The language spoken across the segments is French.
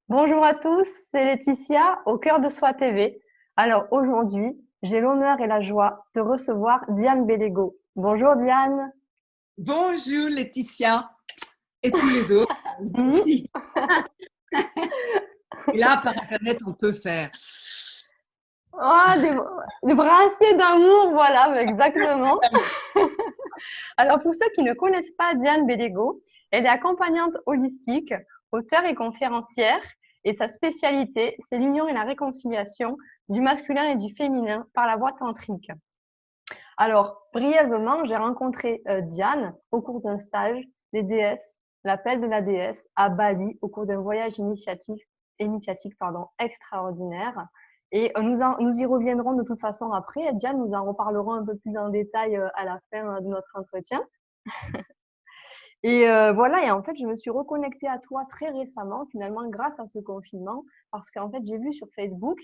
Bonjour à tous, c'est Laetitia au cœur de Soi TV. Alors aujourd'hui, j'ai l'honneur et la joie de recevoir Diane Bellego. Bonjour Diane. Bonjour Laetitia et tous les autres Mhm. aussi. Et là, par Internet, on peut faire. Ah, des brassées d'amour, voilà, exactement. Alors pour ceux qui ne connaissent pas Diane Bellego, elle est accompagnante holistique, auteure et conférencière, et sa spécialité, c'est l'union et la réconciliation du masculin et du féminin par la voie tantrique. Alors, brièvement, j'ai rencontré Diane au cours d'un stage des déesses, l'appel de la déesse à Bali au cours d'un voyage initiatique extraordinaire. Et nous y reviendrons de toute façon après. Diane, nous en reparlerons un peu plus en détail à la fin de notre entretien. Et voilà, et en fait, je me suis reconnectée à toi très récemment, finalement, grâce à ce confinement, parce qu'en fait, j'ai vu sur Facebook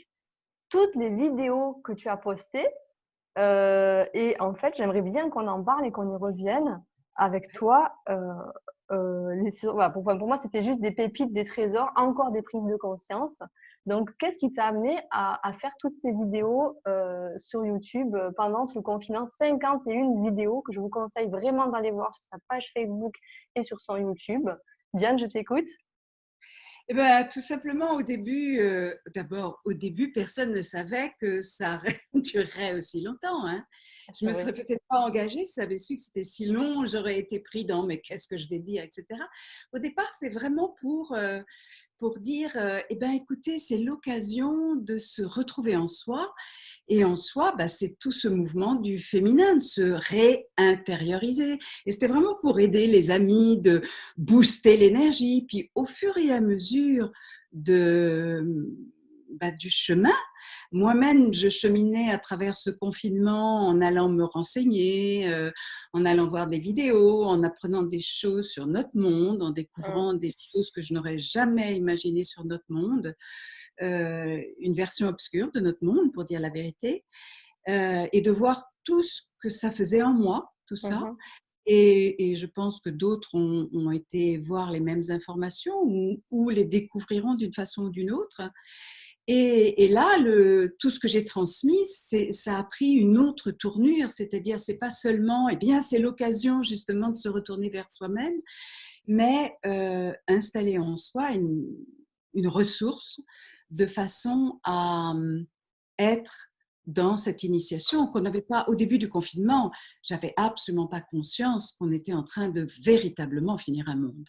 toutes les vidéos que tu as postées et en fait, j'aimerais bien qu'on en parle et qu'on y revienne avec toi. Voilà, pour moi, c'était juste des pépites, des trésors, encore des prises de conscience. Donc, qu'est-ce qui t'a amené à faire toutes ces vidéos sur YouTube pendant ce confinement? 51 vidéos que je vous conseille vraiment d'aller voir sur sa page Facebook et sur son YouTube. Diane, je t'écoute. Eh ben, tout simplement, au début, personne ne savait que ça durerait aussi longtemps, hein. Je C'est me vrai. serais peut-être pas engagée si j'avais su que c'était si long, j'aurais été pris dans mais qu'est-ce que je vais dire, etc. Au départ, c'est vraiment pour dire, eh ben, écoutez, c'est l'occasion de se retrouver en soi. Et en soi, bah, c'est tout ce mouvement du féminin, de se réintérioriser. Et c'était vraiment pour aider les amis, de booster l'énergie. Puis au fur et à mesure du chemin, moi-même, je cheminais à travers ce confinement en allant me renseigner, en allant voir des vidéos, en apprenant des choses sur notre monde, en Mm. découvrant des choses que je n'aurais jamais imaginées sur notre monde, une version obscure de notre monde, pour dire la vérité, et de voir tout ce que ça faisait en moi, tout ça. Mhm. Et je pense que d'autres ont été voir les mêmes informations ou les découvriront d'une façon ou d'une autre. Et là, tout ce que j'ai transmis, ça a pris une autre tournure, c'est-à-dire c'est pas seulement, eh bien c'est l'occasion justement de se retourner vers soi-même, mais installer en soi une ressource de façon à être dans cette initiation qu'on n'avait pas au début du confinement. J'avais absolument pas conscience qu'on était en train de véritablement finir un monde.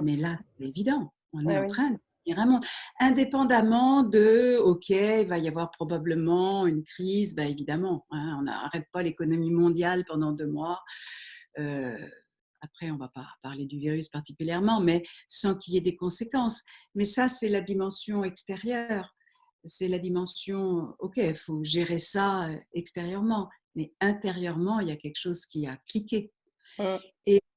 Mais là, c'est évident, on est Eh en oui. train de finir un monde. Indépendamment de, OK, il va y avoir probablement une crise, ben évidemment, hein, on n'arrête pas l'économie mondiale pendant 2 mois. Euh, Après, on ne va pas parler du virus particulièrement, mais sans qu'il y ait des conséquences. Mais ça, c'est la dimension extérieure. C'est la dimension, OK, il faut gérer ça extérieurement. Mais intérieurement, il y a quelque chose qui a cliqué. Mm.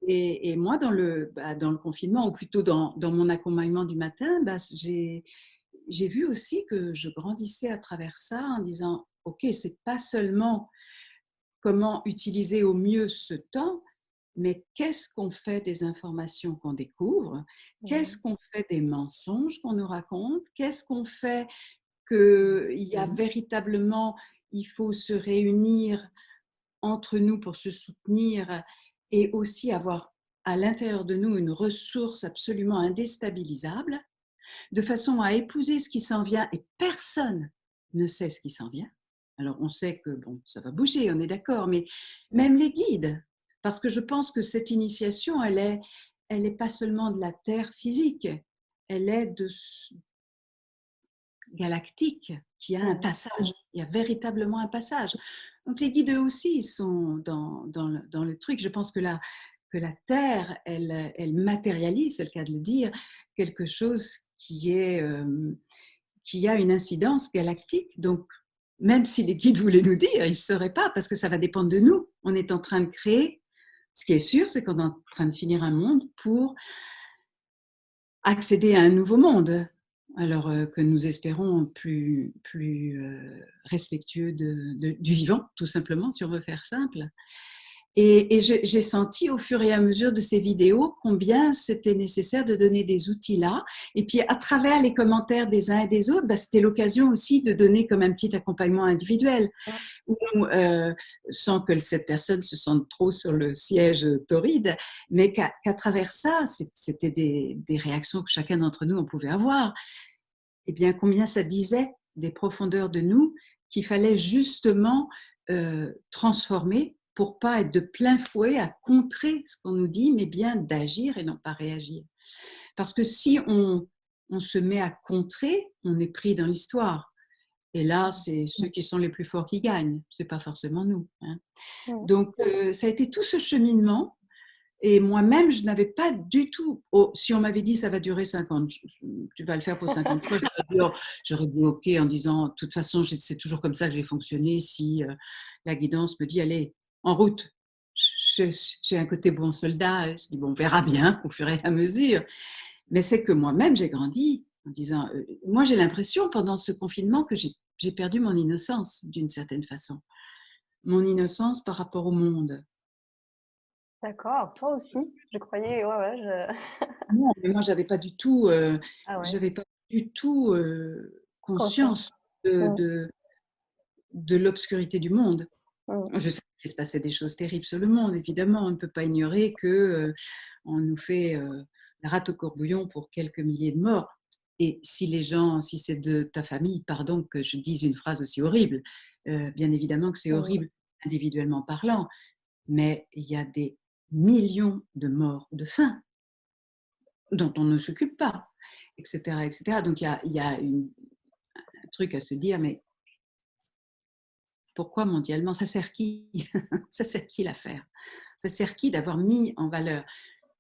Et moi, dans le confinement, ou plutôt dans mon accompagnement du matin, j'ai vu aussi que je grandissais à travers ça en disant, OK, c'est pas seulement comment utiliser au mieux ce temps, mais qu'est-ce qu'on fait des informations qu'on découvre? Qu'est-ce Mm. qu'on fait des mensonges qu'on nous raconte? Qu'est-ce qu'on fait qu'il y a véritablement, il faut se réunir entre nous pour se soutenir et aussi avoir à l'intérieur de nous une ressource absolument indéstabilisable, de façon à épouser ce qui s'en vient et personne ne sait ce qui s'en vient. Alors on sait que bon, ça va bouger, on est d'accord, mais même les guides, parce que je pense que cette initiation, elle est pas seulement de la terre physique, elle est de galactique qui a un Mm. passage. Il y a véritablement un passage. Donc les guides eux aussi ils sont dans le truc. Je pense que la Terre, elle matérialise, c'est le cas de le dire, quelque chose qui a une incidence galactique. Donc même si les guides voulaient nous dire, ils ne sauraient pas parce que ça va dépendre de nous. On est en train de créer. Ce qui est sûr, c'est qu'on est en train de finir un monde pour accéder à un nouveau monde, alors que nous espérons plus respectueux du vivant, tout simplement, si on veut faire simple. Et j'ai senti au fur et à mesure de ces vidéos combien c'était nécessaire de donner des outils là. Et puis à travers les commentaires des uns et des autres, bah, c'était l'occasion aussi de donner comme un petit accompagnement individuel, où, sans que cette personne se sente trop sur le siège torride, mais qu'à travers ça, c'était des réactions que chacun d'entre nous on pouvait avoir. Et bien combien ça disait des profondeurs de nous qu'il fallait justement transformer pour pas être de plein fouet à contrer ce qu'on nous dit, mais bien d'agir et non pas réagir. Parce que si on se met à contrer, on est pris dans l'histoire. Et là, c'est ceux qui sont les plus forts qui gagnent. C'est pas forcément nous. Hein. Donc, ça a été tout ce cheminement. Et moi-même, je n'avais pas du tout. Oh, si on m'avait dit ça va durer 50, tu vas le faire pour 50 fois, j'aurais dit OK en disant de toute façon, c'est toujours comme ça que j'ai fonctionné. Si la guidance me dit allez, en route, j'ai un côté bon soldat. Je dis bon, on verra bien au fur et à mesure. Mais c'est que moi-même, j'ai grandi en disant moi, j'ai l'impression pendant ce confinement que j'ai perdu mon innocence d'une certaine façon. Mon innocence par rapport au monde. D'accord, toi aussi? Je croyais, ouais, Non, mais moi, j'avais pas du tout, Ah ouais, j'avais pas du tout conscience. conscience de, Mm, de, de l'obscurité du monde. mm, Je sais qu'il se passait des choses terribles sur le monde, évidemment. On ne peut pas ignorer que on nous fait la rate au courbouillon pour quelques milliers de morts. Et si les gens, si c'est de ta famille, pardon que je dise une phrase aussi horrible, bien évidemment que c'est mm. horrible individuellement parlant, mais il y a des millions de morts de faim dont on ne s'occupe pas, etc., etc. Donc il y a un truc à se dire, mais pourquoi mondialement? Ça sert qui? Ça sert qui l'affaire? Ça sert qui d'avoir mis en valeur?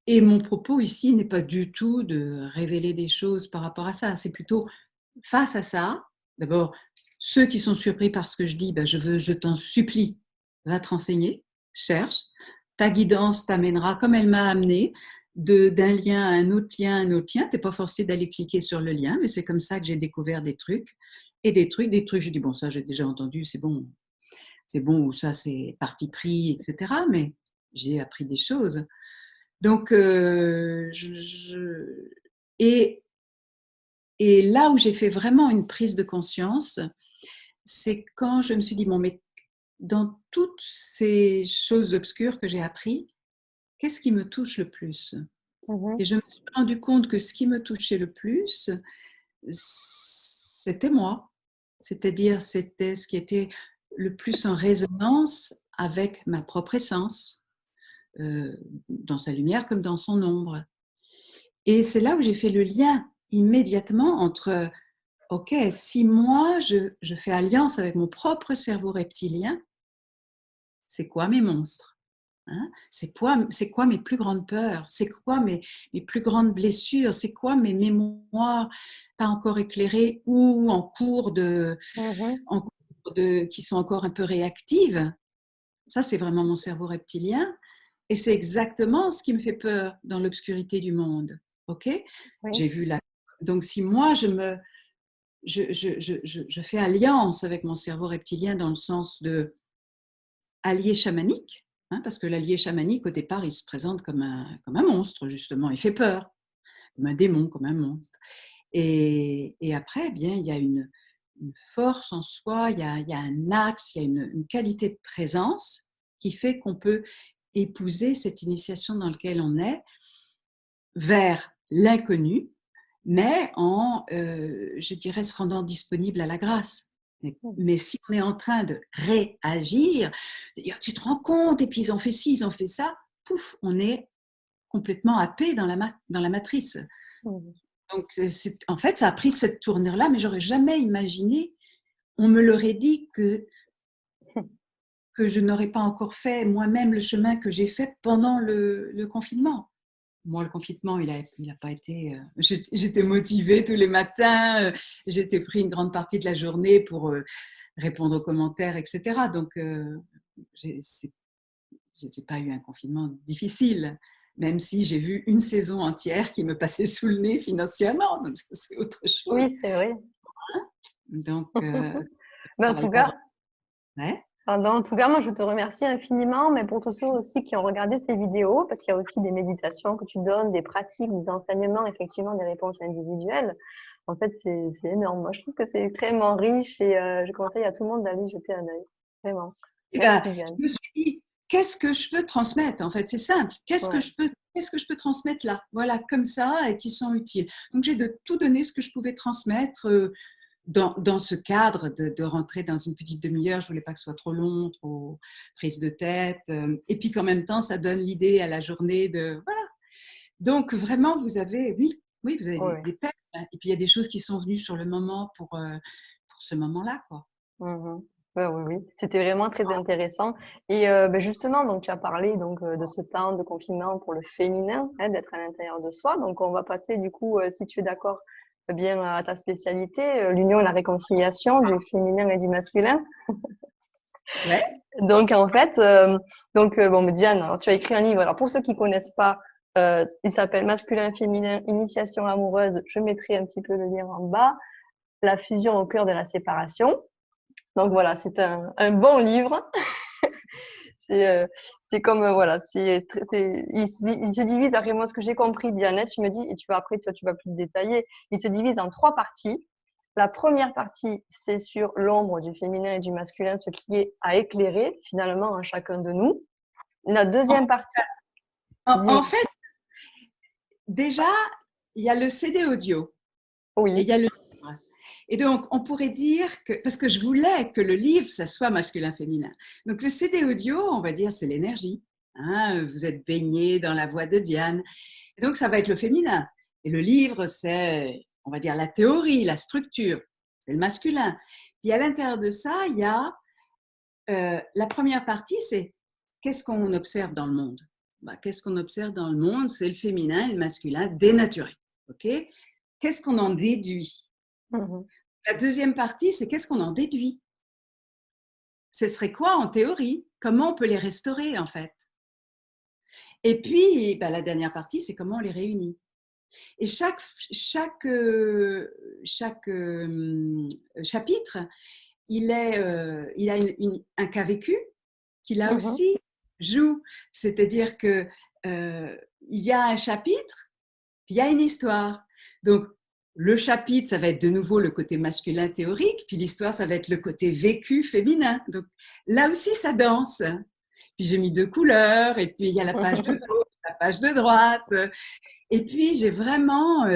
Et mon propos ici n'est pas du tout de révéler des choses par rapport à ça. C'est plutôt face à ça. D'abord, ceux qui sont surpris par ce que je dis, ben je t'en supplie, va te renseigner, cherche. Ta guidance t'amènera comme elle m'a amené d'un lien à un autre lien, un autre lien. Tu n'es pas forcé d'aller cliquer sur le lien, mais c'est comme ça que j'ai découvert des trucs. Et des trucs. Je dis, bon, ça j'ai déjà entendu, c'est bon, ou ça c'est parti pris, etc. Mais j'ai appris des choses. Donc, et, et là où j'ai fait vraiment une prise de conscience, c'est quand je me suis dit, bon, mais dans toutes ces choses obscures que j'ai apprises, qu'est-ce qui me touche le plus? Mhm. Et je me suis rendu compte que ce qui me touchait le plus, c'était moi. C'est-à-dire, c'était ce qui était le plus en résonance avec ma propre essence, dans sa lumière comme dans son ombre. Et c'est là où j'ai fait le lien immédiatement entre, OK, si moi, je fais alliance avec mon propre cerveau reptilien, c'est quoi mes monstres? Hein? C'est quoi mes plus grandes peurs? C'est quoi mes plus grandes blessures? C'est quoi mes mémoires pas encore éclairées ou Mhm. qui sont encore un peu réactives? Ça, c'est vraiment mon cerveau reptilien. Et c'est exactement ce qui me fait peur dans l'obscurité du monde. OK? Oui. J'ai vu la... Donc, si moi, je fais alliance avec mon cerveau reptilien dans le sens de allié chamanique, hein, parce que l'allié chamanique, au départ, il se présente comme un monstre, justement. Il fait peur, comme un démon, comme un monstre. Et après, eh bien, il y a une force en soi, il y a un axe, il y a une qualité de présence qui fait qu'on peut épouser cette initiation dans laquelle on est vers l'inconnu, mais en, je dirais, se rendant disponible à la grâce. Mais si on est en train de réagir, de dire tu te rends compte, et puis ils ont fait ci, ils ont fait ça, pouf, on est complètement happé dans la matrice. Mhm. Donc, en fait, ça a pris cette tournure-là, mais j'aurais jamais imaginé, on me l'aurait dit que je n'aurais pas encore fait moi-même le chemin que j'ai fait pendant le confinement. Moi, le confinement, il a pas été... j'étais motivée tous les matins, j'étais pris une grande partie de la journée pour répondre aux commentaires, etc. Donc, j'ai pas eu un confinement difficile, même si j'ai vu une saison entière qui me passait sous le nez financièrement, donc c'est autre chose. Oui, c'est vrai. Donc, Mais en travail tout par... cas, Ouais. Pardon, en tout cas, moi, je te remercie infiniment, mais pour tous ceux aussi qui ont regardé ces vidéos, parce qu'il y a aussi des méditations que tu donnes, des pratiques, des enseignements, effectivement, des réponses individuelles. En fait, c'est énorme. Moi, je trouve que c'est extrêmement riche et je conseille à tout le monde d'aller jeter un œil. Vraiment. Et ben, Merci, Diane. je me suis dit, qu'est-ce que je peux transmettre? En fait, c'est simple. Ouais. Qu'est-ce que je peux transmettre là? Voilà, comme ça, et qui sont utiles. Donc, j'ai de tout donné ce que je pouvais transmettre dans ce cadre de rentrer dans une petite demi-heure. Je voulais pas que ce soit trop long, trop prise de tête. Et puis qu'en même temps, ça donne l'idée à la journée de, voilà. Donc, vraiment, oui, vous avez Ouais. des perles. Et puis, il y a des choses qui sont venues sur le moment pour ce moment-là, quoi. Mhm. Ouais, oui, oui, c'était vraiment très intéressant. Et ben justement, donc tu as parlé donc de ce temps de confinement pour le féminin, hein, d'être à l'intérieur de soi. Donc on va passer du coup, si tu es d'accord, bien à ta spécialité, l'union et la réconciliation du féminin et du masculin. Ouais. Donc en fait, bon, mais Diane, alors, tu as écrit un livre. Alors pour ceux qui connaissent pas, il s'appelle Masculin, féminin, initiation amoureuse. Je mettrai un petit peu le lien en bas. La fusion au cœur de la séparation. Donc voilà, c'est un bon livre. C'est c'est comme, voilà, il se divise, après moi, ce que j'ai compris, Diane, tu me dis, et tu vas après, toi, tu vas plus détailler, il se divise en trois parties. La première partie, c'est sur l'ombre du féminin et du masculin, ce qui est à éclairer finalement en chacun de nous. La deuxième partie, En dis-moi, fait, déjà, il y a le CD audio et il oui. y a le livre. Et donc, on pourrait dire que, parce que je voulais que le livre, ça soit masculin-féminin. Donc, le CD audio, on va dire, c'est l'énergie. Hein, vous êtes baigné dans la voix de Diane. Et donc, ça va être le féminin. Et le livre, c'est, on va dire, la théorie, la structure. C'est le masculin. Et à l'intérieur de ça, il y a la première partie, c'est qu'est-ce qu'on observe dans le monde? Qu'est-ce qu'on observe dans le monde? C'est le féminin et le masculin dénaturé. OK? Qu'est-ce qu'on en déduit? Mhm. La deuxième partie, c'est qu'est-ce qu'on en déduit? Ce serait quoi en théorie? Comment on peut les restaurer en fait? Et puis, la dernière partie, c'est comment on les réunit. Et chaque chapitre, il a un cas vécu qui là Mhm. aussi joue. C'est-à-dire que il y a un chapitre, puis il y a une histoire. Donc, le chapitre, ça va être de nouveau le côté masculin théorique, puis l'histoire, ça va être le côté vécu féminin. Donc, là aussi, ça danse. Puis j'ai mis deux couleurs, et puis il y a la page de gauche, la page de droite. Et puis, j'ai vraiment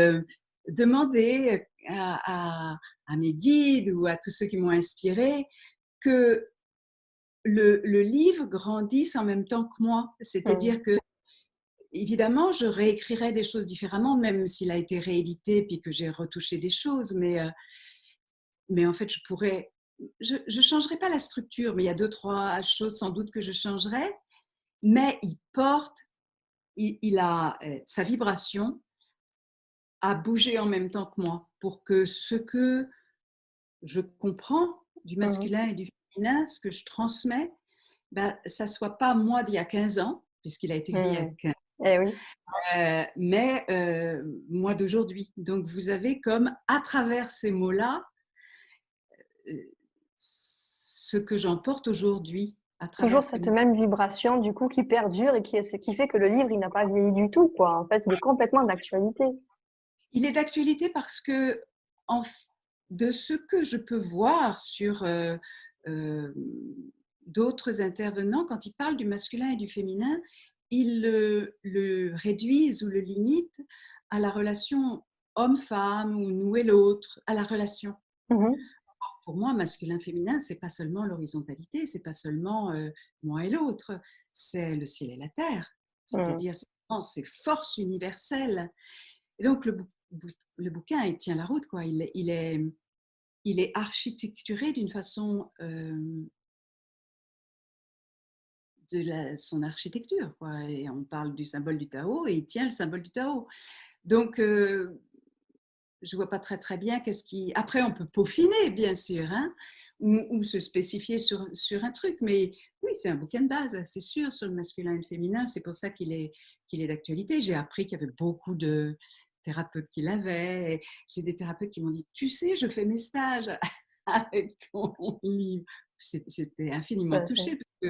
demandé à mes guides ou à tous ceux qui m'ont inspiré que le livre grandisse en même temps que moi. Mhm. C'est-à-dire que, évidemment, je réécrirais des choses différemment, même s'il a été réédité puis que j'ai retouché des choses. Mais en fait, je ne changerai pas la structure, mais il y a deux, trois choses sans doute que je changerais. Mais il a sa vibration à bouger en même temps que moi pour que ce que je comprends du Mhm. masculin et du féminin, ce que je transmets, ça ne soit pas moi d'il y a 15 ans, puisqu'il a été écrit il y a Mhm. 15 Eh oui. mais moi d'aujourd'hui. Donc vous avez comme à travers ces mots-là, ce que j'emporte aujourd'hui à Toujours travers ces cette mots. même vibration, du coup, qui perdure et qui est ce qui fait que le livre, il n'a pas vieilli du tout, quoi. En fait, il est complètement d'actualité. Il est d'actualité parce que en, de ce que je peux voir sur euh, d'autres intervenants, quand ils parlent du masculin et du féminin, ils le réduisent ou le limitent à la relation homme-femme ou nous et l'autre, à la relation. Mhm. Pour moi, masculin-féminin, c'est pas seulement l'horizontalité, c'est pas seulement moi et l'autre, c'est le ciel et la terre. Mhm. C'est-à-dire, ces forces universelles. Et donc, le bouquin, il tient la route, quoi. Il est architecturé d'une façon son architecture, quoi. Et on parle du symbole du Tao et il tient le symbole du Tao. Donc, je vois pas très très bien qu'est-ce qui. Après, on peut peaufiner, bien sûr, hein, ou se spécifier sur un truc, mais oui, c'est un bouquin de base, c'est sûr, sur le masculin et le féminin. C'est pour ça qu'il est d'actualité. J'ai appris qu'il y avait beaucoup de thérapeutes qui l'avaient. J'ai des thérapeutes qui m'ont dit, tu sais, je fais mes stages avec ton livre. J'étais infiniment touchée parce que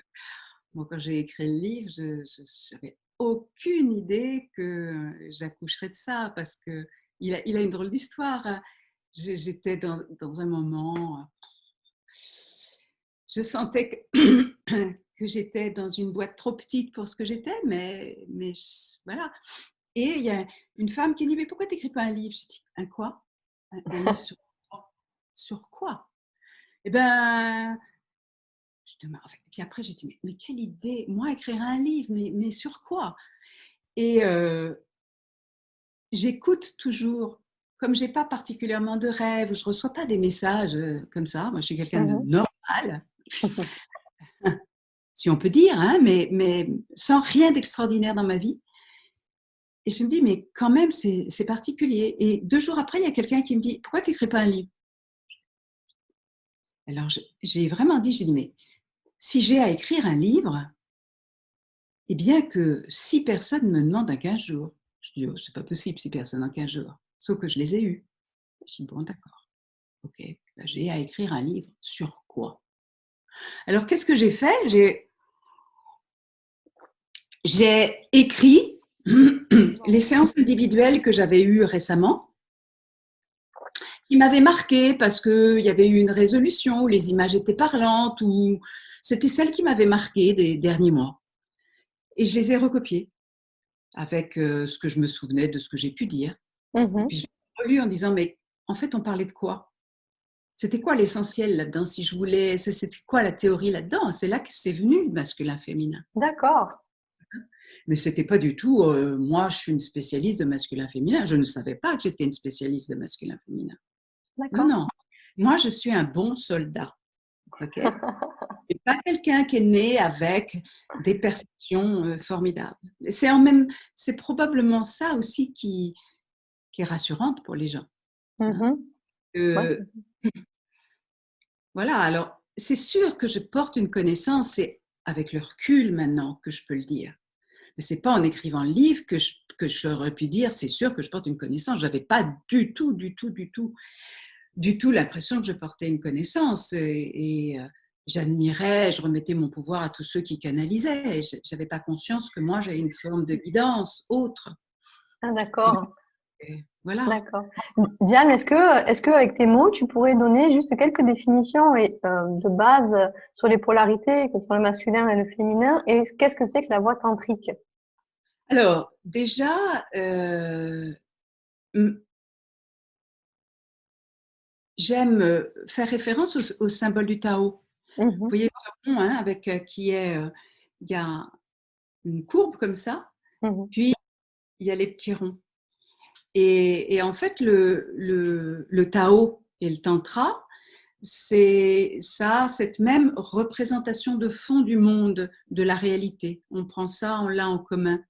moi, quand j'ai écrit le livre, je n'avais aucune idée que j'accoucherais de ça parce qu'il a une drôle d'histoire. J'étais dans un moment, je sentais que j'étais dans une boîte trop petite pour ce que j'étais, mais voilà. Et il y a une femme qui dit, mais pourquoi tu n'écris pas un livre? Je dis, un quoi? Un livre sur quoi? Eh bien, puis après, j'ai dit, mais quelle idée, moi, écrire un livre, mais sur quoi? Et j'écoute toujours, comme je n'ai pas particulièrement de rêve, je ne reçois pas des messages comme ça, moi je suis quelqu'un de normal, si on peut dire, hein, mais sans rien d'extraordinaire dans ma vie. Et je me dis, mais quand même, c'est particulier. Et 2 jours après, il y a quelqu'un qui me dit, pourquoi tu n'écris pas un livre? Alors, j'ai vraiment dit, j'ai dit, mais si j'ai à écrire un livre, eh bien que 6 personnes me demandent en 15 jours. Je dis, oh, c'est pas possible, 6 personnes en 15 jours. Sauf que je les ai eues. Je dis, bon, d'accord. Ok, ben, j'ai à écrire un livre. Sur quoi? Alors, qu'est-ce que j'ai fait? J'ai écrit les séances individuelles que j'avais eues récemment, qui m'avaient marquée parce qu'il y avait eu une résolution, où les images étaient parlantes, ou c'était celles qui m'avaient marquée des derniers mois. Et je les ai recopiées avec ce que je me souvenais de ce que j'ai pu dire. Et puis je l'ai relu en disant, mais en fait, on parlait de quoi? C'était quoi l'essentiel là-dedans? Si je voulais, c'était quoi la théorie là-dedans? C'est là que c'est venu le masculin-féminin. D'accord. Mais c'était pas du tout, moi je suis une spécialiste de masculin-féminin. Je ne savais pas que j'étais une spécialiste de masculin-féminin. Non, non. Moi, je suis un bon soldat. Ok. Et pas quelqu'un qui est né avec des perceptions formidables. C'est probablement ça aussi qui est rassurante pour les gens. Voilà, alors c'est sûr que je porte une connaissance, c'est avec le recul maintenant que je peux le dire. Mais ce n'est pas en écrivant le livre que j'aurais pu dire, c'est sûr que je porte une connaissance. Je n'avais pas du tout l'impression que je portais une connaissance. Et j'admirais, je remettais mon pouvoir à tous ceux qui canalisaient. Je n'avais pas conscience que moi, j'avais une forme de guidance autre. Ah, d'accord. Voilà. D'accord. Diane, est-ce que avec tes mots, tu pourrais donner juste quelques définitions de base sur les polarités, que sont le masculin et le féminin, et qu'est-ce que c'est que la voie tantrique? Alors, déjà, j'aime faire référence au symbole du Tao. Vous voyez le rond, hein, avec il y a une courbe comme ça, puis il y a les petits ronds. Et en fait, le Tao et le Tantra, ça a cette même représentation de fond du monde, de la réalité. On prend ça, on l'a en commun.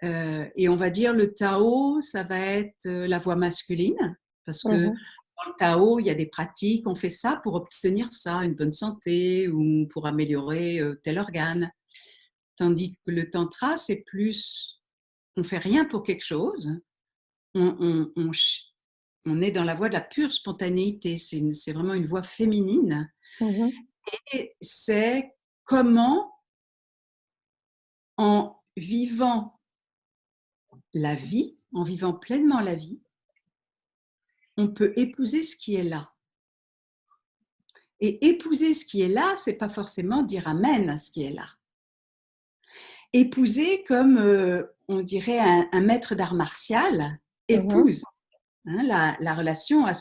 Et on va dire le Tao, ça va être la voie masculine, parce que dans le Tao, il y a des pratiques, on fait ça pour obtenir ça, une bonne santé ou pour améliorer tel organe. Tandis que le Tantra, c'est plus, on ne fait rien pour quelque chose, on est dans la voie de la pure spontanéité, c'est vraiment une voie féminine. Et c'est comment, en vivant la vie, en vivant pleinement la vie, on peut épouser ce qui est là. Et épouser ce qui est là, c'est pas forcément dire amen à ce qui est là. Épouser comme, on dirait, un maître d'art martial épouse la relation à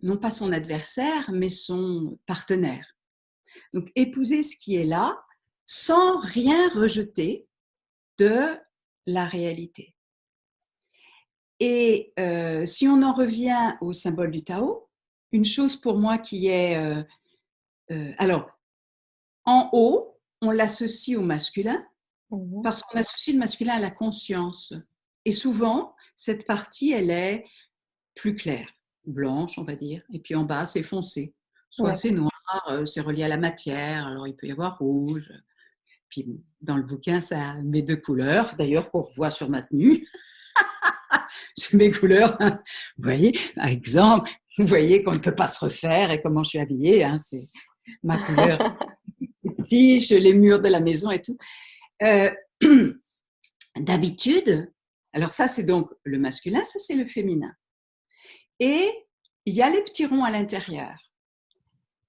non pas son adversaire, mais son partenaire. Donc, épouser ce qui est là sans rien rejeter de la réalité. Et si on en revient au symbole du Tao, une chose pour moi qui est... alors, en haut, on l'associe au masculin parce qu'on associe le masculin à la conscience. Et souvent, cette partie, elle est plus claire, blanche, on va dire. Et puis en bas, c'est foncé. Soit c'est noir, c'est relié à la matière, alors il peut y avoir rouge. Puis dans le bouquin, ça met 2 couleurs, d'ailleurs, qu'on revoit sur ma tenue. C'est mes couleurs, vous voyez, par exemple, Vous voyez qu'on ne peut pas se refaire et comment je suis habillée, hein, c'est ma couleur, les tiges, les murs de la maison et tout. D'habitude, alors ça c'est donc le masculin, ça c'est le féminin. Et il y a les petits ronds à l'intérieur.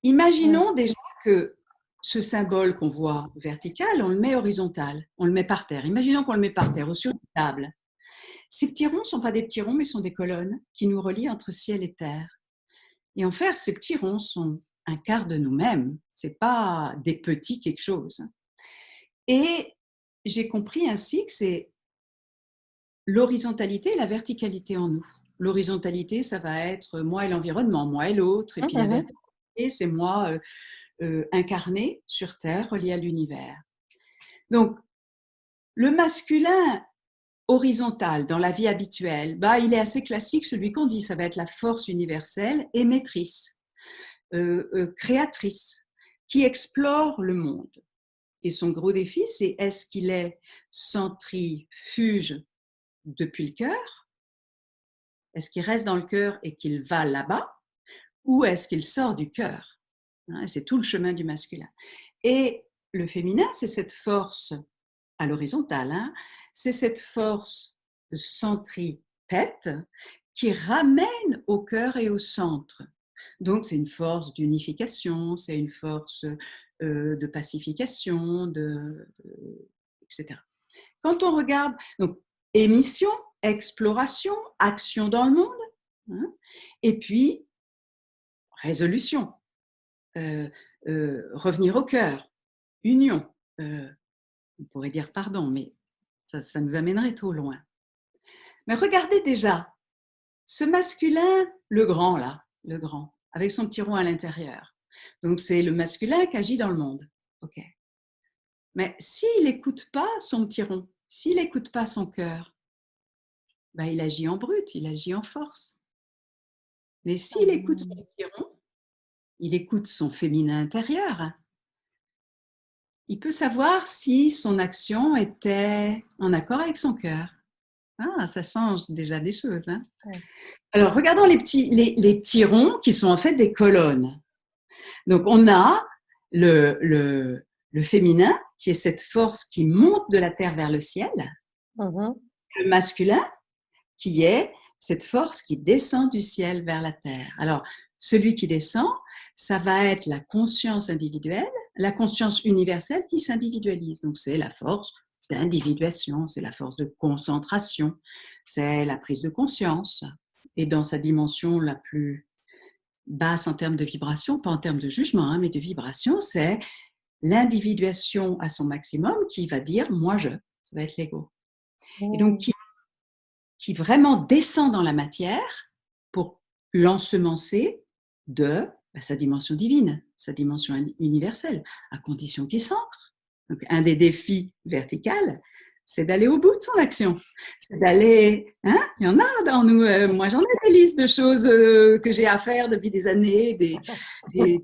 Imaginons déjà que ce symbole qu'on voit vertical, on le met horizontal, on le met par terre. Imaginons qu'on le met par terre ou sur une table. Ces petits ronds ne sont pas des petits ronds, mais sont des colonnes qui nous relient entre ciel et terre. Et en fait, ces petits ronds sont un quart de nous-mêmes. Ce n'est pas des petits quelque chose. Et j'ai compris ainsi que c'est l'horizontalité et la verticalité en nous. L'horizontalité, ça va être moi et l'environnement, moi et l'autre. Et puis la verticalité, c'est moi incarné sur Terre, relié à l'univers. Donc, le masculin horizontal dans la vie habituelle, il est assez classique, celui qu'on dit, ça va être la force universelle, émettrice, créatrice, qui explore le monde. Et son gros défi, c'est est-ce qu'il est centrifuge depuis le cœur? Est-ce qu'il reste dans le cœur et qu'il va là-bas? Ou est-ce qu'il sort du cœur? C'est tout le chemin du masculin. Et le féminin, c'est cette force à l'horizontale, c'est cette force centripète qui ramène au cœur et au centre. Donc, c'est une force d'unification, c'est une force de pacification, etc. Quand on regarde, donc, émission, exploration, action dans le monde, et puis résolution, revenir au cœur, union, on pourrait dire pardon, mais ça nous amènerait trop loin. Mais regardez déjà, ce masculin, le grand là, le grand, avec son petit rond à l'intérieur. Donc c'est le masculin qui agit dans le monde. Ok. Mais s'il n'écoute pas son petit rond, s'il n'écoute pas son cœur, il agit en brut, il agit en force. Mais s'il écoute son petit rond, il écoute son féminin intérieur, il peut savoir si son action était en accord avec son cœur. Ah, ça change déjà des choses. Alors, regardons les petits ronds qui sont en fait des colonnes. Donc, on a le féminin, qui est cette force qui monte de la terre vers le ciel. Le masculin, qui est cette force qui descend du ciel vers la terre. Alors, celui qui descend, ça va être la conscience individuelle, la conscience universelle qui s'individualise. Donc, c'est la force d'individuation, c'est la force de concentration, c'est la prise de conscience. Et dans sa dimension la plus basse en termes de vibration, pas en termes de jugement, mais de vibration, c'est l'individuation à son maximum qui va dire « moi je », ça va être l'ego. Et donc, qui vraiment descend dans la matière pour l'ensemencer de sa dimension divine, sa dimension universelle, à condition qu'il s'ancre. Donc, un des défis verticaux, c'est d'aller au bout de son action. C'est d'aller... il y en a dans nous. Moi, j'en ai des listes de choses que j'ai à faire depuis des années, des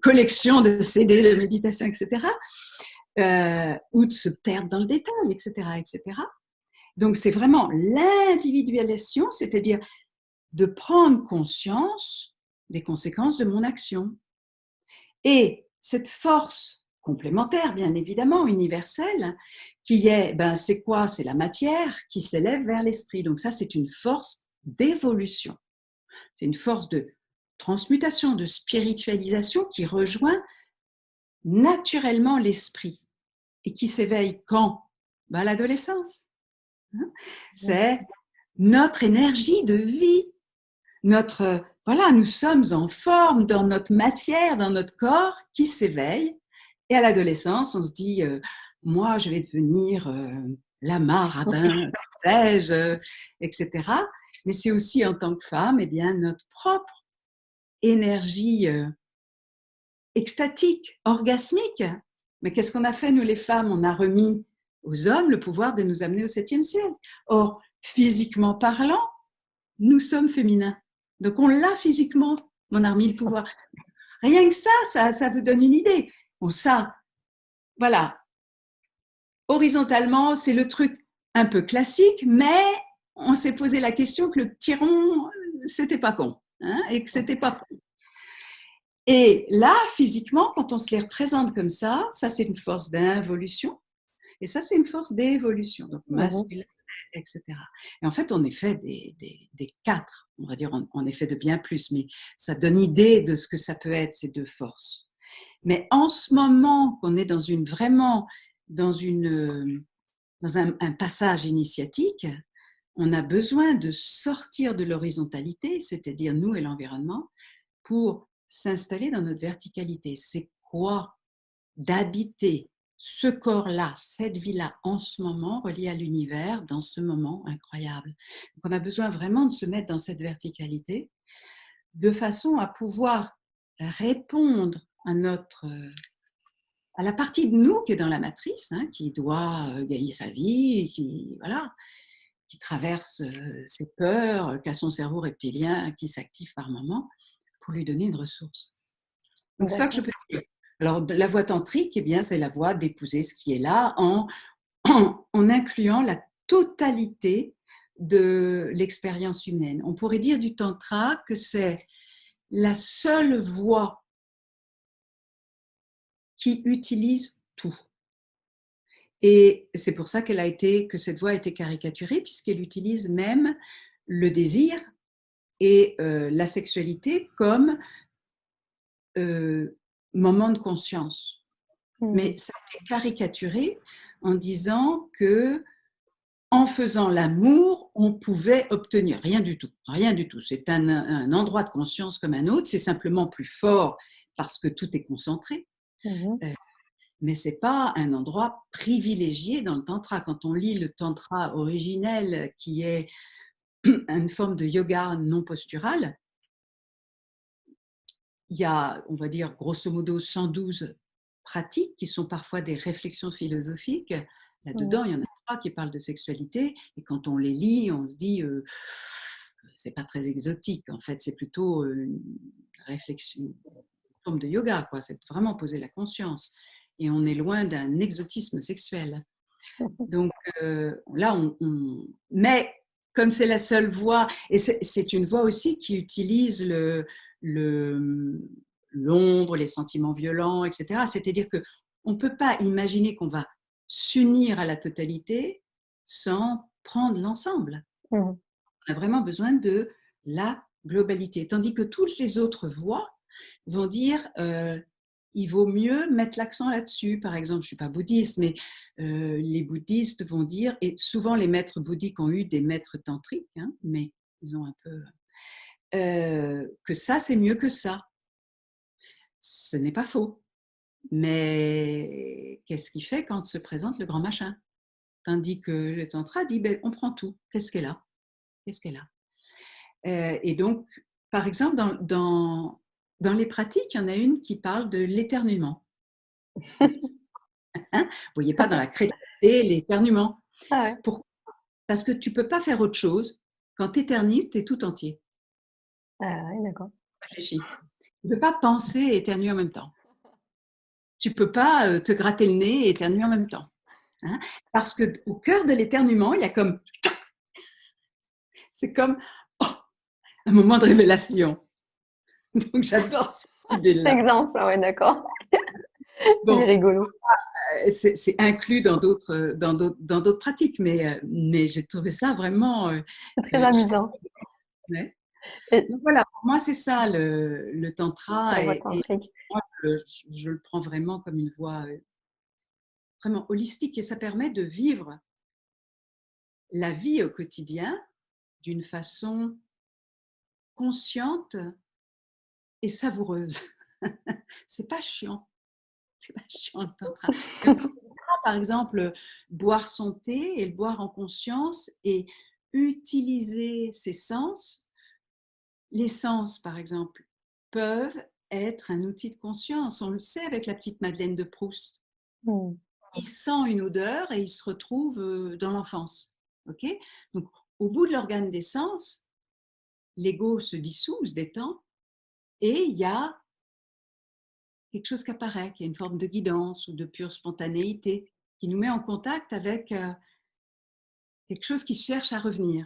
collections de CD, de méditation, etc. Ou de se perdre dans le détail, etc., etc. Donc, c'est vraiment l'individualisation, c'est-à-dire de prendre conscience des conséquences de mon action. Et cette force complémentaire, bien évidemment, universelle, qui est, c'est quoi? C'est la matière qui s'élève vers l'esprit. Donc ça, c'est une force d'évolution. C'est une force de transmutation, de spiritualisation qui rejoint naturellement l'esprit et qui s'éveille quand? À l'adolescence. C'est notre énergie de vie, nous sommes en forme dans notre matière, dans notre corps qui s'éveille. Et à l'adolescence, on se dit, moi, je vais devenir lama, rabbin, sais-je, etc. Mais c'est aussi en tant que femme, notre propre énergie extatique, orgasmique. Mais qu'est-ce qu'on a fait, nous les femmes? On a remis aux hommes le pouvoir de nous amener au 7e ciel. Or, physiquement parlant, nous sommes féminins. Donc, on l'a physiquement, on a remis le pouvoir. Rien que ça vous donne une idée. Bon, ça, voilà. Horizontalement, c'est le truc un peu classique, mais on s'est posé la question que le petit rond, c'était pas con. hein, et que c'était pas. Et là, physiquement, quand on se les représente comme ça c'est une force d'involution. Et ça, c'est une force d'évolution, donc Mhm. masculin, etc. Et en fait, on est fait des quatre, on va dire, on est fait de bien plus, mais ça donne idée de ce que ça peut être, ces deux forces. Mais en ce moment qu'on est vraiment dans, dans un passage initiatique, on a besoin de sortir de l'horizontalité, c'est-à-dire nous et l'environnement, pour s'installer dans notre verticalité. C'est quoi d'habiter ce corps-là, cette vie-là, en ce moment, relié à l'univers, dans ce moment incroyable. Donc on a besoin vraiment de se mettre dans cette verticalité, de façon à pouvoir répondre à la partie de nous qui est dans la matrice, hein, qui doit gagner sa vie, qui traverse ses peurs, qui a son cerveau reptilien qui s'active par moment, pour lui donner une ressource. Donc, c'est ça que je D'accord. peux dire. Alors, la voie tantrique, eh bien, c'est la voie d'épouser ce qui est là en incluant la totalité de l'expérience humaine. On pourrait dire du tantra que c'est la seule voie qui utilise tout. Et c'est pour ça que cette voie a été caricaturée, puisqu'elle utilise même le désir et la sexualité comme moment de conscience. Mais Mhm. ça a été caricaturé en disant que en faisant l'amour, on pouvait obtenir rien du tout. Rien du tout. C'est un endroit de conscience comme un autre. C'est simplement plus fort parce que tout est concentré. Mhm. Mais ce n'est pas un endroit privilégié dans le tantra. Quand on lit le tantra originel, qui est une forme de yoga non postural, il y a, on va dire, grosso modo 112 pratiques qui sont parfois des réflexions philosophiques. Mhm. Là-dedans, il y en a trois qui parlent de sexualité, et quand on les lit, on se dit c'est pas très exotique. En fait, c'est plutôt une réflexion, une forme de yoga, quoi. C'est vraiment poser la conscience. Et on est loin d'un exotisme sexuel. Donc là, mais comme c'est la seule voie, et c'est une voie aussi qui utilise l'ombre, les sentiments violents, etc. C'est-à-dire qu'on ne peut pas imaginer qu'on va s'unir à la totalité sans prendre l'ensemble. Mhm. On a vraiment besoin de la globalité. Tandis que toutes les autres voies vont dire il vaut mieux mettre l'accent là-dessus. Par exemple, je ne suis pas bouddhiste, mais les bouddhistes vont dire, et souvent les maîtres bouddhiques ont eu des maîtres tantriques, hein, mais ils ont un peu. Que ça, c'est mieux que ça. Ce n'est pas faux. Mais qu'est-ce qui fait quand se présente le grand machin? Tandis que le tantra dit ben, on prend tout. Qu'est-ce qu'elle a? Qu'est-ce qu'elle a? Et donc, par exemple, dans les pratiques, il y en a une qui parle de l'éternuement. Hein, vous ne voyez pas dans la créativité l'éternuement. Ah ouais. Pourquoi? Parce que tu ne peux pas faire autre chose. Quand tu éternues, tu es tout entier. Ah ouais, d'accord. Réfléchis. Tu ne peux pas penser et éternuer en même temps. Tu ne peux pas te gratter le nez et éternuer en même temps. Hein, parce qu'au cœur de l'éternuement, il y a comme. C'est comme oh, un moment de révélation. Donc j'adore cette idée-là. Exemple, ah ouais, d'accord. Il est Bon, rigolo. c'est inclus dans d'autres pratiques, mais j'ai trouvé ça vraiment C'est très chouette. amusant. Ouais. Et Donc voilà, pour moi c'est ça le la tantra, voix et tantrique. moi je le prends vraiment comme une voie vraiment holistique, et ça permet de vivre la vie au quotidien d'une façon consciente et savoureuse. C'est pas chiant, c'est pas chiant le tantra. Et on peut, par exemple, boire son thé et le boire en conscience et utiliser ses sens. Les sens, par exemple, peuvent être un outil de conscience. On le sait avec la petite Madeleine de Proust. Mhm. Il sent une odeur et il se retrouve dans l'enfance. Okay, donc, au bout de l'organe des sens, l'ego se dissout, se détend, et il y a quelque chose qui apparaît, qui est une forme de guidance ou de pure spontanéité, qui nous met en contact avec quelque chose qui cherche à revenir.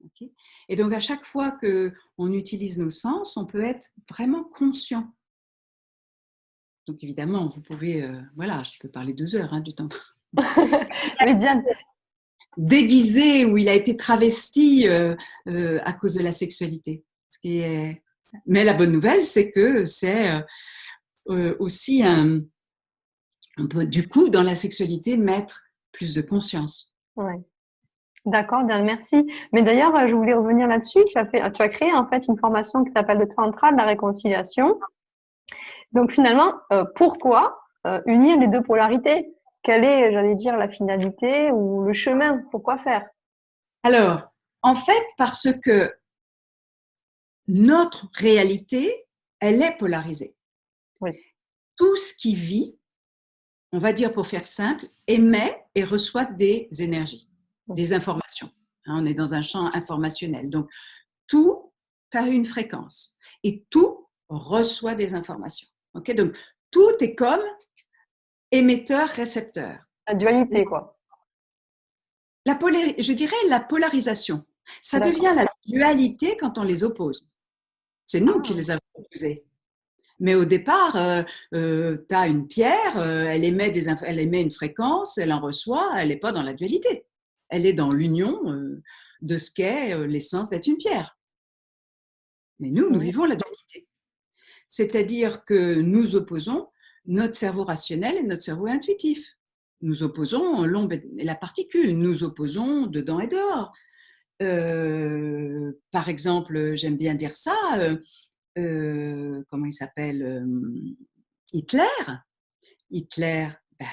Okay, et donc, à chaque fois qu'on utilise nos sens, on peut être vraiment conscient. Donc, évidemment, vous pouvez, voilà, je peux parler 2 heures du temps. Mais Diane, Déguisé ou il a été travesti à cause de la sexualité. Ce qui est... Mais la bonne nouvelle, c'est que c'est aussi on peut du coup dans la sexualité mettre plus de conscience. ouais. D'accord, Diane, merci. Mais d'ailleurs, je voulais revenir là-dessus. Tu as créé en fait une formation qui s'appelle le Tantra de la réconciliation. Donc finalement, pourquoi unir les deux polarités? Quelle est, j'allais dire, la finalité ou le chemin? Pourquoi faire? Alors, en fait, parce que notre réalité, elle est polarisée. Oui. Tout ce qui vit, on va dire pour faire simple, émet et reçoit des énergies, des informations. On est dans un champ informationnel. Donc, tout a une fréquence et tout reçoit des informations. Okay, donc, tout est comme émetteur-récepteur. La dualité, quoi. Je dirais la polarisation. Ça devient la dualité quand on les oppose. C'est nous qui les avons opposés. Mais au départ, tu as une pierre, elle émet une fréquence, elle en reçoit, elle n'est pas dans la dualité. Elle est dans l'union de ce qu'est l'essence d'être une pierre. Mais nous vivons la dualité. C'est-à-dire que nous opposons notre cerveau rationnel et notre cerveau intuitif. Nous opposons l'ombre et la particule, nous opposons dedans et dehors. Par exemple, j'aime bien dire ça, comment il s'appelle, Hitler. Hitler, ben,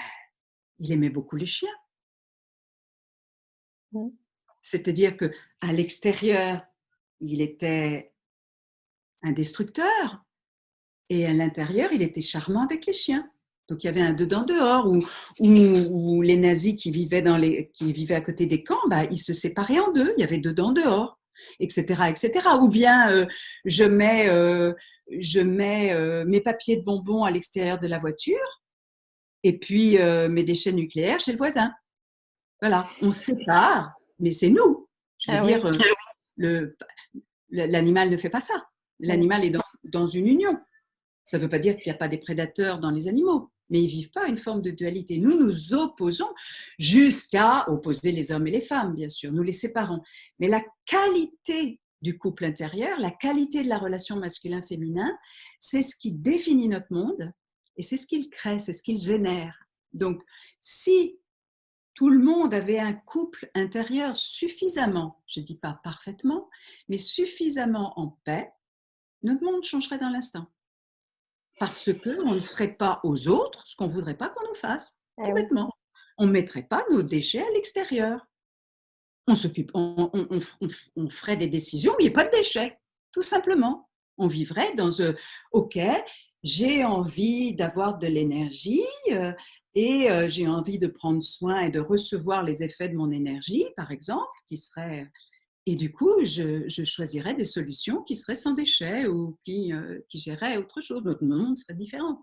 il aimait beaucoup les chiens. C'est-à-dire que à l'extérieur, il était un destructeur et à l'intérieur, il était charmant avec les chiens. Donc il y avait un dedans-dehors où les nazis qui vivaient à côté des camps, ben, ils se séparaient en deux. Il y avait dedans-dehors, etc., etc. Ou bien je mets mes papiers de bonbons à l'extérieur de la voiture et puis mes déchets nucléaires chez le voisin. Voilà, on sépare, mais c'est nous. Je veux dire, l'animal ne fait pas ça. L'animal est dans une union. Ça ne veut pas dire qu'il n'y a pas des prédateurs dans les animaux, mais ils ne vivent pas une forme de dualité. Nous nous opposons jusqu'à opposer les hommes et les femmes, bien sûr. Nous les séparons. Mais la qualité du couple intérieur, la qualité de la relation masculin-féminin, c'est ce qui définit notre monde et c'est ce qu'il crée, c'est ce qu'il génère. Donc, si tout le monde avait un couple intérieur suffisamment, je ne dis pas parfaitement, mais suffisamment en paix, notre monde changerait dans l'instant. Parce qu'on ne ferait pas aux autres ce qu'on ne voudrait pas qu'on nous fasse, complètement. On ne mettrait pas nos déchets à l'extérieur. On ferait des décisions où il n'y a pas de déchets, tout simplement. On vivrait dans OK, j'ai envie d'avoir de l'énergie et j'ai envie de prendre soin et de recevoir les effets de mon énergie, par exemple, qui serait... Et du coup, je choisirais des solutions qui seraient sans déchets ou qui géraient autre chose. Notre monde serait différent.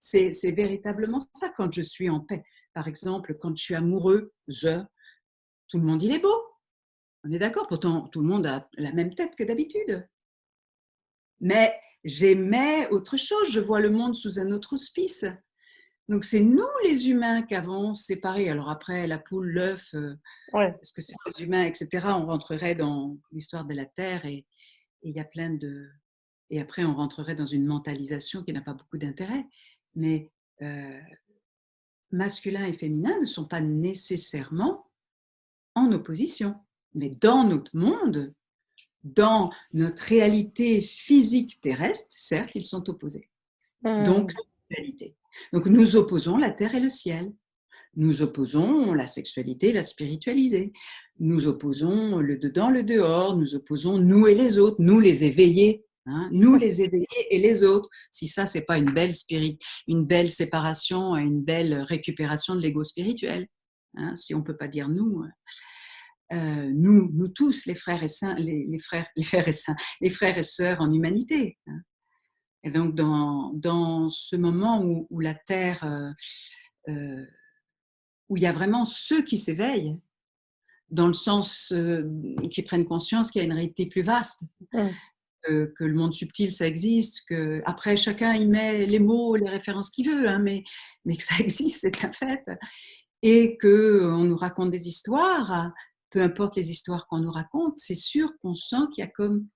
C'est véritablement ça quand je suis en paix. Par exemple, quand je suis amoureux, tout le monde il est beau. On est d'accord, pourtant tout le monde a la même tête que d'habitude. Mais j'aimais autre chose, je vois le monde sous un autre auspice. Donc c'est nous les humains qui avons séparé. Alors après, la poule, l'œuf, est-ce que c'est les humains, etc. On rentrerait dans l'histoire de la Terre et il y a plein de... Et après, on rentrerait dans une mentalisation qui n'a pas beaucoup d'intérêt. Mais masculin et féminin ne sont pas nécessairement en opposition. Mais dans notre monde, dans notre réalité physique terrestre, certes, ils sont opposés. Donc, réalité. Donc, nous opposons la terre et le ciel. Nous opposons la sexualité et la spiritualité. Nous opposons le dedans, le dehors. Nous opposons nous et les autres, nous les éveillés. Nous les éveillés et les autres. Si ça, c'est pas une belle séparation et une belle récupération de l'ego spirituel. Si on peut pas dire nous. Nous tous, les frères et sœurs, les frères et sœurs en humanité. Et donc, dans ce moment où la Terre, où il y a vraiment ceux qui s'éveillent, dans le sens qu'ils prennent conscience qu'il y a une réalité plus vaste, Mm. que le monde subtil, ça existe, que après chacun y met les mots, les références qu'il veut, hein, mais que ça existe, c'est un fait. Et qu'on nous raconte des histoires, peu importe les histoires qu'on nous raconte, c'est sûr qu'on sent qu'il y a comme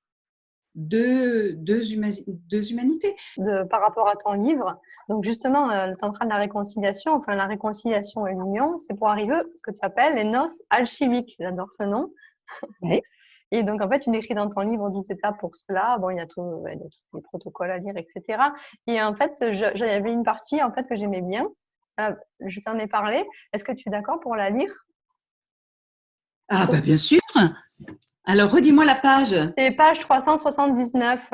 deux humanités. Par rapport à ton livre. Donc justement, le tantra de la réconciliation, enfin la réconciliation et l'union, c'est pour arriver à ce que tu appelles les noces alchimiques. J'adore ce nom. Ouais. Et donc en fait, tu décris dans ton livre 12 étapes pour cela. Bon, il y a tous les protocoles à lire, etc. Et en fait, j'avais une partie en fait que j'aimais bien. Je t'en ai parlé. Est-ce que tu es d'accord pour la lire? Ah bah bien sûr. Alors redis-moi la page. C'est page 379.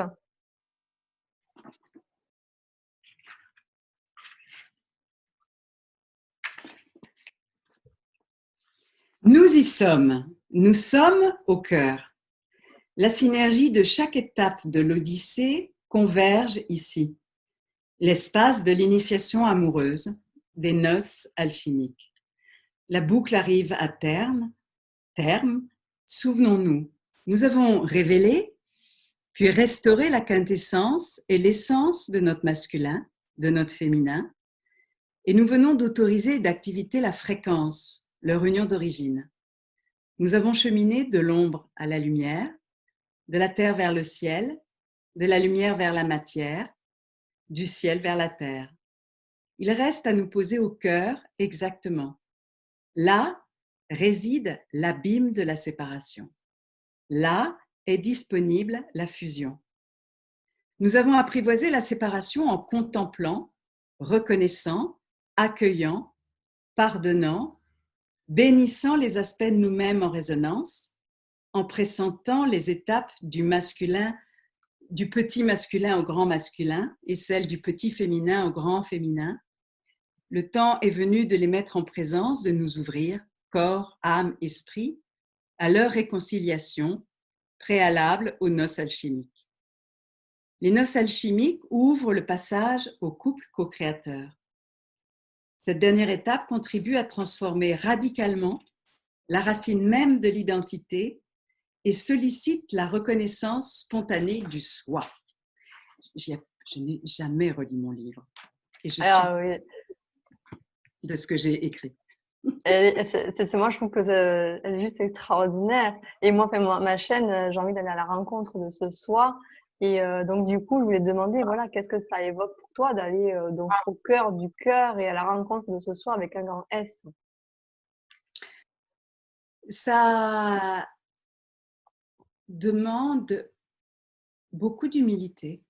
Nous y sommes. Nous sommes au cœur. La synergie de chaque étape de l'Odyssée converge ici. L'espace de l'initiation amoureuse, des noces alchimiques. La boucle arrive à terme. Souvenons-nous, nous avons révélé, puis restauré la quintessence et l'essence de notre masculin, de notre féminin, et nous venons d'autoriser et d'activer la fréquence, leur union d'origine. Nous avons cheminé de l'ombre à la lumière, de la terre vers le ciel, de la lumière vers la matière, du ciel vers la terre. Il reste à nous poser au cœur exactement. Là réside l'abîme de la séparation. Là est disponible la fusion. Nous avons apprivoisé la séparation en contemplant, reconnaissant, accueillant, pardonnant, bénissant les aspects de nous-mêmes en résonance, en pressentant les étapes du masculin, du petit masculin au grand masculin et celles du petit féminin au grand féminin. Le temps est venu de les mettre en présence, de nous ouvrir, corps, âme, esprit, à leur réconciliation préalable aux noces alchimiques. Les noces alchimiques ouvrent le passage au couple co-créateur. Cette dernière étape contribue à transformer radicalement la racine même de l'identité et sollicite la reconnaissance spontanée du soi. Je n'ai jamais relu mon livre et je suis Oui. de ce que j'ai écrit. Moi, je trouve que elle est juste extraordinaire. Et moi, ma chaîne, j'ai envie d'aller à la rencontre de ce soi. Et donc, du coup, je voulais te demander, voilà, qu'est-ce que ça évoque pour toi d'aller donc au cœur du cœur et à la rencontre de ce soi avec un grand S? Ça demande beaucoup d'humilité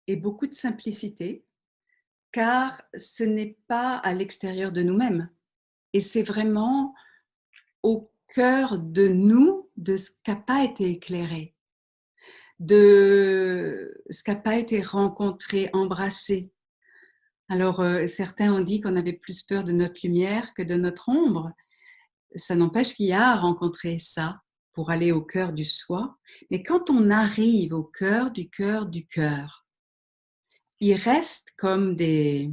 et beaucoup de simplicité, car ce n'est pas à l'extérieur de nous-mêmes. Et c'est vraiment au cœur de nous, de ce qui n'a pas été éclairé, de ce qui n'a pas été rencontré, embrassé. Alors, certains ont dit qu'on avait plus peur de notre lumière que de notre ombre. Ça n'empêche qu'il y a à rencontrer ça pour aller au cœur du soi. Mais quand on arrive au cœur du cœur du cœur, il reste comme des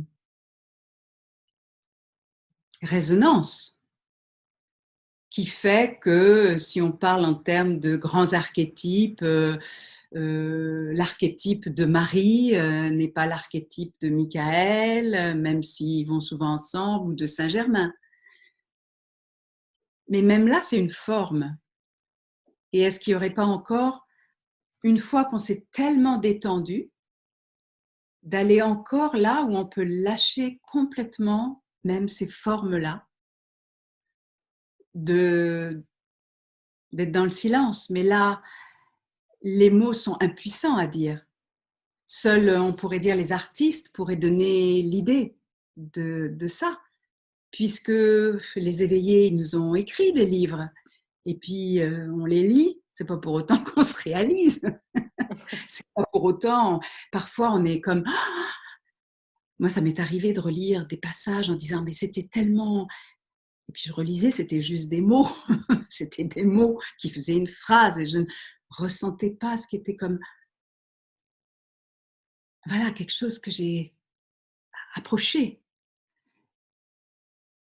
résonances qui fait que si on parle en termes de grands archétypes, l'archétype de Marie n'est pas l'archétype de Michael, même s'ils vont souvent ensemble, ou de Saint-Germain. Mais même là, c'est une forme. Et est-ce qu'il n'y aurait pas encore, une fois qu'on s'est tellement détendu, d'aller encore là où on peut lâcher complètement même ces formes-là, d'être dans le silence. Mais là, les mots sont impuissants à dire. Seuls, on pourrait dire, les artistes pourraient donner l'idée de ça, puisque les éveillés, ils nous ont écrit des livres, et puis on les lit. C'est pas pour autant qu'on se réalise. C'est pas pour autant. Parfois, on est comme. Moi, ça m'est arrivé de relire des passages en disant mais c'était tellement. Et puis je relisais, c'était juste des mots. C'était des mots qui faisaient une phrase et je ne ressentais pas ce qui était comme. Voilà, quelque chose que j'ai approché.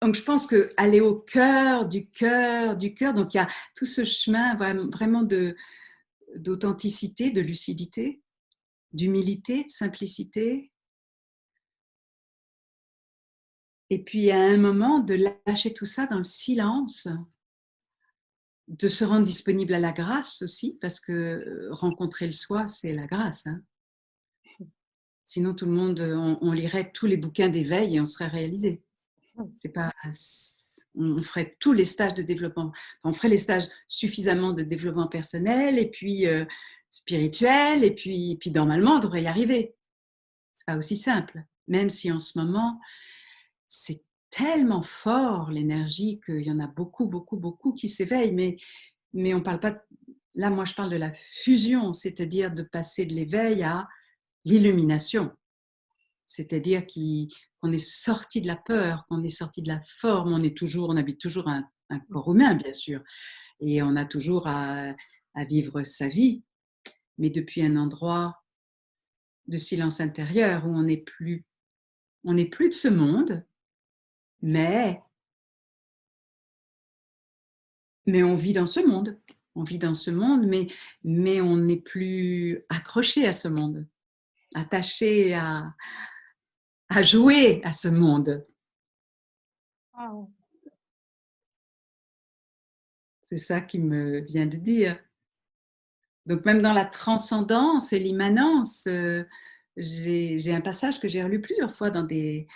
Donc, je pense que aller au cœur du cœur du cœur, donc il y a tout ce chemin vraiment d'authenticité, de lucidité, d'humilité, de simplicité. Et puis, à un moment, de lâcher tout ça dans le silence, de se rendre disponible à la grâce aussi, parce que rencontrer le soi, c'est la grâce. Hein. Sinon, tout le monde, on lirait tous les bouquins d'éveil et on serait réalisé. C'est pas, on ferait tous les stages de développement. On ferait les stages suffisamment de développement personnel et puis spirituel, et puis normalement, on devrait y arriver. C'est pas aussi simple. Même si en ce moment, c'est tellement fort l'énergie qu'il y en a beaucoup, beaucoup, beaucoup qui s'éveillent. Mais on parle pas. Là, moi, je parle de la fusion, c'est-à-dire de passer de l'éveil à l'illumination. C'est-à-dire qu'on est sorti de la peur, qu'on est sorti de la forme, on habite toujours un corps humain, bien sûr, et on a toujours à vivre sa vie, mais depuis un endroit de silence intérieur où on n'est plus de ce monde, mais on vit dans ce monde. On vit dans ce monde, mais on n'est plus accroché à ce monde, attaché à jouer à ce monde. Wow. C'est ça qui me vient de dire. Donc même dans la transcendance et l'immanence, j'ai un passage que j'ai relu plusieurs fois dans des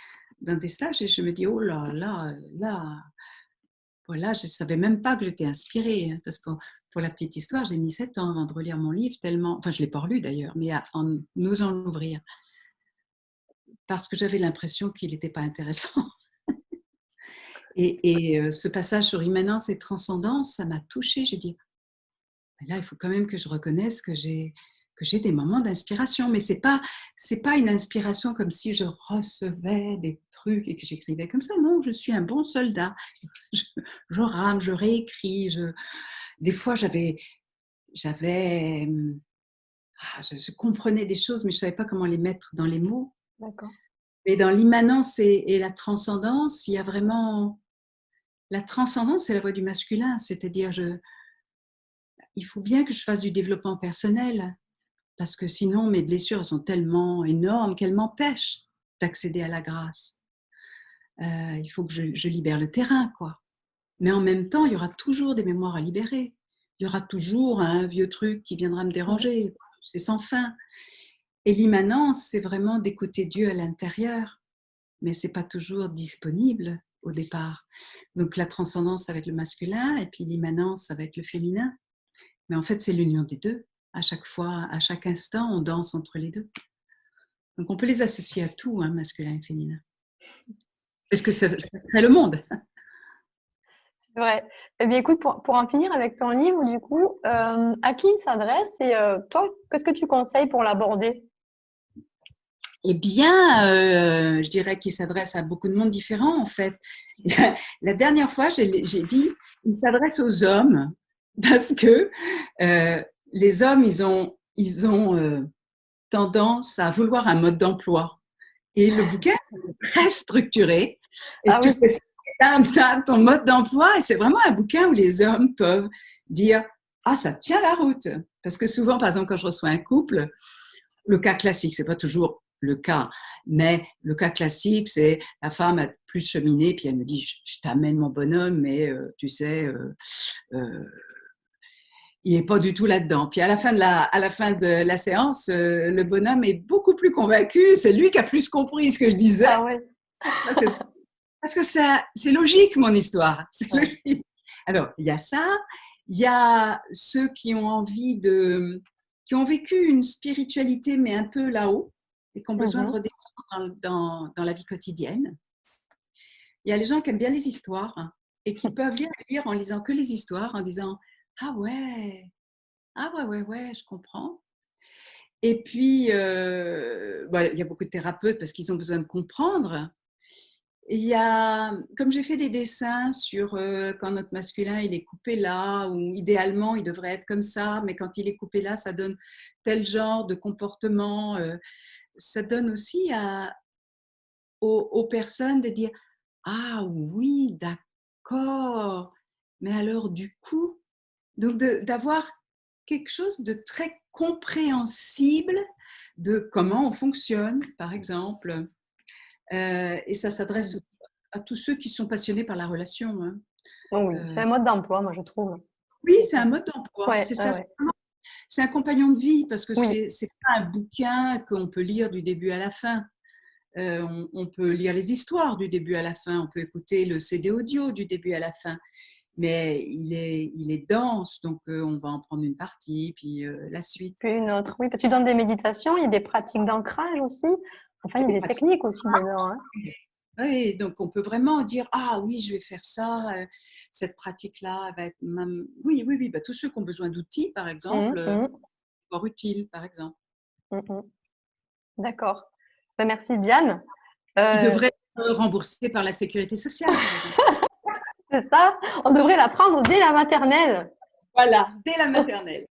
stages et je me dis, oh là là, là, voilà, je ne savais même pas que j'étais inspirée. Hein, parce que pour la petite histoire, j'ai mis 7 ans avant de relire mon livre, tellement, enfin je ne l'ai pas relu d'ailleurs, mais en osant l'ouvrir. Parce que j'avais l'impression qu'il n'était pas intéressant. Et ce passage sur immanence et transcendance, ça m'a touchée. J'ai dit, là, il faut quand même que je reconnaisse que j'ai des moments d'inspiration, mais c'est pas une inspiration comme si je recevais des trucs et que j'écrivais comme ça. Non, je suis un bon soldat. Je rame, je réécris. Des fois, je comprenais des choses, mais je savais pas comment les mettre dans les mots. D'accord. Et dans l'immanence et la transcendance, il y a vraiment la transcendance, c'est la voie du masculin, c'est-à-dire il faut bien que je fasse du développement personnel. Parce que sinon, mes blessures sont tellement énormes qu'elles m'empêchent d'accéder à la grâce. Il faut que je libère le terrain, quoi. Mais en même temps, il y aura toujours des mémoires à libérer. Il y aura toujours un vieux truc qui viendra me déranger. C'est sans fin. Et l'immanence, c'est vraiment d'écouter Dieu à l'intérieur. Mais ce n'est pas toujours disponible au départ. Donc la transcendance avec le masculin et puis l'immanence avec le féminin. Mais en fait, c'est l'union des deux. À chaque fois, à chaque instant, on danse entre les deux. Donc, on peut les associer à tout, hein, masculin et féminin. Parce que ça crée le monde. C'est vrai. Eh bien, écoute, pour en finir avec ton livre, du coup, à qui il s'adresse et toi, qu'est-ce que tu conseilles pour l'aborder? Eh bien, je dirais qu'il s'adresse à beaucoup de monde différent, en fait. La dernière fois, j'ai dit, il s'adresse aux hommes parce que les hommes, ils ont tendance à vouloir un mode d'emploi. Et le bouquin est très structuré. Et Ah tu oui, fais ton mode d'emploi. Et c'est vraiment un bouquin où les hommes peuvent dire « Ah, ça tient la route ». Parce que souvent, par exemple, quand je reçois un couple, le cas classique, c'est pas toujours le cas, mais le cas classique, c'est la femme a plus cheminé, puis elle me dit « Je t'amène mon bonhomme, mais tu sais… il n'est pas du tout là-dedans. » Puis à la fin de la séance, le bonhomme est beaucoup plus convaincu. C'est lui qui a plus compris ce que je disais. ah ouais. Parce que c'est logique, mon histoire. C'est Ouais. logique. Alors, il y a ça. Il y a ceux qui ont envie qui ont vécu une spiritualité, mais un peu là-haut, et qui ont besoin de Mhm. redescendre dans la vie quotidienne. Il y a les gens qui aiment bien les histoires et qui peuvent lire en lisant que les histoires, en disant « Ah ouais, je comprends. » Et puis, il y a beaucoup de thérapeutes parce qu'ils ont besoin de comprendre. Il y a, comme j'ai fait des dessins sur quand notre masculin il est coupé là, ou idéalement il devrait être comme ça, mais quand il est coupé là, ça donne tel genre de comportement. Ça donne aussi aux personnes de dire Ah oui, d'accord. Mais alors du coup, donc d'avoir quelque chose de très compréhensible de comment on fonctionne, par exemple. Et ça s'adresse à tous ceux qui sont passionnés par la relation, hein. Oh oui, c'est Euh, un mode d'emploi, moi, je trouve. oui, C'est c'est un ça. mode d'emploi, Ouais, c'est ouais, ça. ouais. C'est un compagnon de vie parce que Oui, c'est pas un bouquin qu'on peut lire du début à la fin. On peut lire les histoires du début à la fin, on peut écouter le CD audio du début à la fin, mais il est dense, donc on va en prendre une partie, puis la suite. puis une autre. Oui, parce que tu donnes des méditations, il y a des pratiques d'ancrage aussi. Enfin, il y Des a des pratiques. techniques aussi dedans, hein. Oui, donc on peut vraiment dire ah oui, je vais faire ça, cette pratique-là va être oui, oui, oui, bah, tous ceux qui ont besoin d'outils, par exemple, Mhm, mhm, fort utile, par exemple. mhm. D'accord. Ben, merci Diane. Ils Euh, devraient être remboursés par la sécurité sociale, par exemple. c'est ça, on devrait l'apprendre dès la maternelle. Voilà, dès la maternelle.